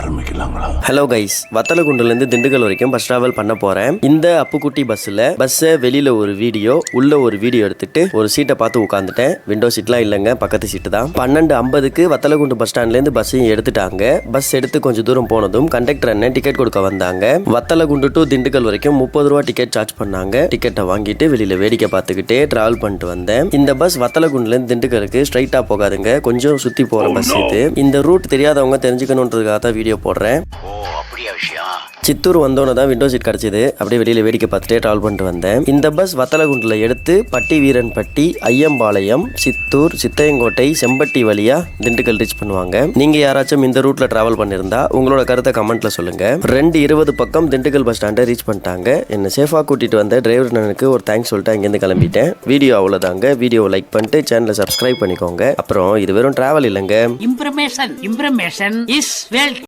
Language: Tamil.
ஆரம்பிக்கலாங்களா? ஹலோ கைஸ், வத்தலகுண்டுலேருந்து திண்டுக்கல் வரைக்கும் பஸ் டிராவல் பண்ண போகிறேன். இந்த அப்புக்குட்டி பஸ்ஸை வெளியில் ஒரு வீடியோ, உள்ள ஒரு வீடியோ எடுத்துட்டு ஒரு சீட்டை பார்த்து உட்காந்துட்டேன். விண்டோ சீட்லாம் இல்லைங்க, பக்கத்து சீட்டு தான். 12:50க்கு வத்தலகுண்டு பஸ் ஸ்டாண்ட்லேருந்து பஸ்ஸையும் எடுத்துட்டாங்க. பஸ் எடுத்து கொஞ்சம் தூரம் போனதும் கண்டக்டர் அண்ணன் டிக்கெட் கொடுக்க வந்தாங்க. வத்தலகுண்டு டு திண்டுக்கல் வரைக்கும் 30 ரூபா டிக்கெட் சார்ஜ் பண்ணாங்க. டிக்கெட்டை வாங்கிட்டு வெளியில் வேடிக்கை பார்த்துக்கிட்டே டிராவல் பண்ணிட்டு வந்தேன். இந்த பஸ் வத்தலகுண்டுலேருந்து திண்டுக்கலுக்கு ஸ்ட்ரைட்டாக போகாதுங்க, கொஞ்சம் சுற்றி போகிற பஸ் இது. இந்த ரூட் தெரியாதவங்க தெரிஞ்சுக்கணுன்றதுக்காக தான் வீடியோ போடுறேன். சித்தூர் வந்தோன்னு தான் விண்டோ சீட் கிடச்சிது. அப்படியே வெளியில் வேடிக்கை பார்த்துட்டே ட்ராவல் பண்ணிட்டு வந்தேன். இந்த பஸ் வத்தலகுண்டில் எடுத்து பட்டி வீரன்பட்டி, ஐயம்பாளையம், சித்தூர், சித்தையங்கோட்டை, செம்பட்டி வழியாக திண்டுக்கல் ரீச் பண்ணுவாங்க. நீங்கள் யாராச்சும் இந்த ரூட்டில் ட்ராவல் பண்ணியிருந்தா உங்களோட கருத்தை கமெண்ட்டில் சொல்லுங்கள். 2:20 பக்கம் திண்டுக்கல் பஸ் ஸ்டாண்டை ரீச் பண்ணிட்டாங்க. என்னை சேஃபாக கூட்டிகிட்டு வந்த டிரைவர் அண்ணனுக்கு ஒரு தேங்க்ஸ் சொல்லிட்டு அங்கேருந்து கிளம்பிட்டேன். வீடியோ அவ்வளோதாங்க. வீடியோவை லைக் பண்ணிட்டு சேனலை சப்ஸ்கிரைப் பண்ணிக்கோங்க. அப்புறம் இது வெறும் ட்ராவல் இல்லைங்க, இம்ப்ரமேஷன் இஸ் வெல்த்.